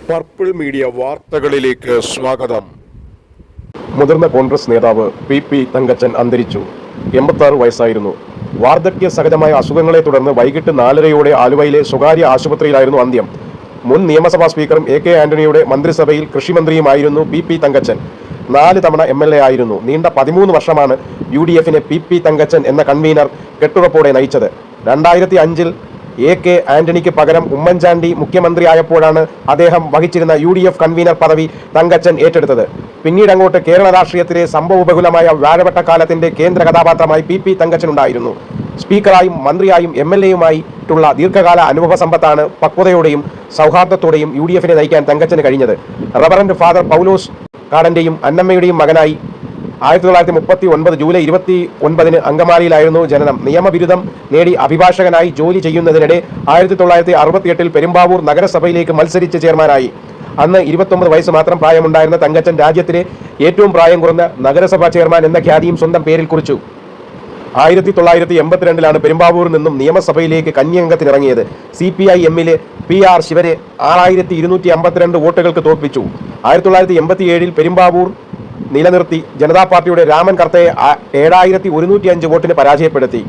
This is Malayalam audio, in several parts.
പർപ്പിൾ മീഡിയ വാർത്തകളിലേക്ക് സ്വാഗതം. മുതിർന്ന കോൺഗ്രസ് നേതാവ് പി തങ്കച്ചൻ അന്തരിച്ചു. 86 വയസ്സായിരുന്നു. വാർദ്ധക്യ സഹജമായ അസുഖങ്ങളെ തുടർന്ന് വൈകിട്ട് 4:30 ആലുവയിലെ സ്വകാര്യ ആശുപത്രിയിലായിരുന്നു അന്ത്യം. മുൻ നിയമസഭാ സ്പീക്കറും AK ആന്റണിയുടെ മന്ത്രിസഭയിൽ കൃഷിമന്ത്രിയുമായിരുന്നു പി തങ്കച്ചൻ. 4 തവണ MLA ആയിരുന്നു. നീണ്ട 13 വർഷമാണ് UDFിനെ പി തങ്കച്ചൻ എന്ന കൺവീനർ കെട്ടുറപ്പോടെ നയിച്ചത്. 2005-ൽ AK ആന്റണിക്ക് പകരം ഉമ്മൻചാണ്ടി മുഖ്യമന്ത്രിയായപ്പോഴാണ് അദ്ദേഹം വഹിച്ചിരുന്ന UDF കൺവീനർ പദവി തങ്കച്ചൻ ഏറ്റെടുത്തത്. പിന്നീട് അങ്ങോട്ട് കേരള രാഷ്ട്രീയത്തിലെ സംഭവബഹുലമായ വ്യാഴവട്ടക്കാലത്തിന്റെ കേന്ദ്ര കഥാപാത്രമായി പി തങ്കച്ചൻ ഉണ്ടായിരുന്നു. സ്പീക്കറായും മന്ത്രിയായും MLAയുമായിട്ടുള്ള ദീർഘകാല അനുഭവ സമ്പത്താണ് പക്വതയോടെയും സൗഹാർദ്ദത്തോടെയും UDFിനെ നയിക്കാൻ തങ്കച്ചന് കഴിഞ്ഞത്. റവറന്റ് ഫാദർ പൗലോസ് കാടന്റെയും അന്നമ്മയുടെയും മകനായി 1939 ജൂലൈ 29-ന് അങ്കമാലിയിലായിരുന്നു ജനനം. നിയമബിരുദം നേടി അഭിഭാഷകനായി ജോലി ചെയ്യുന്നതിനിടെ 1968-ൽ പെരുമ്പാവൂർ നഗരസഭയിലേക്ക് മത്സരിച്ച് ചെയർമാനായി. അന്ന് 29 വയസ്സ് മാത്രം പ്രായമുണ്ടായിരുന്ന തങ്കച്ചൻ രാജ്യത്തിലെ ഏറ്റവും പ്രായം കുറഞ്ഞ നഗരസഭാ ചെയർമാൻ എന്ന ഖ്യാതിയും സ്വന്തം പേരിൽ കുറിച്ചു. 1982-ലാണ് പെരുമ്പാവൂരിൽ നിന്നും നിയമസഭയിലേക്ക് കന്യംഗത്തിനിറങ്ങിയത്. CPI-എമ്മിലെ PR ശിവരെ 6252 വോട്ടുകൾക്ക് തോൽപ്പിച്ചു. 1987-ൽ പെരുമ്പാവൂർ നിലനിർത്തി ജനതാ പാർട്ടിയുടെ രാമൻ കർത്തയെ 7105 വോട്ടിന് പരാജയപ്പെടുത്തി.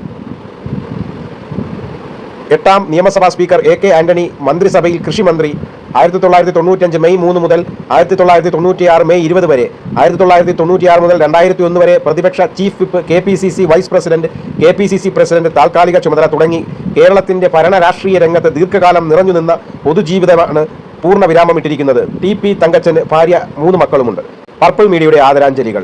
8ാം നിയമസഭാ സ്പീക്കർ AK ആന്റണി മന്ത്രിസഭയിൽ കൃഷിമന്ത്രി 1995 മെയ് 3 മുതൽ 1996 മെയ് 20 വരെ, 1996 മുതൽ 2001 വരെ പ്രതിപക്ഷ chief whip, KPCC vice president, KPCC president താൽക്കാലിക ചുമതല തുടങ്ങി കേരളത്തിന്റെ ഭരണ രാഷ്ട്രീയ രംഗത്ത് ദീർഘകാലം നിറഞ്ഞുനിന്ന പൊതുജീവിതമാണ് പൂർണ്ണ വിരാമമിട്ടിരിക്കുന്നത്. പി തങ്കച്ചന് ഭാര്യ 3 മക്കളുമുണ്ട്. പർപ്പിൾ മീഡിയയുടെ ആദരാഞ്ജലികൾ.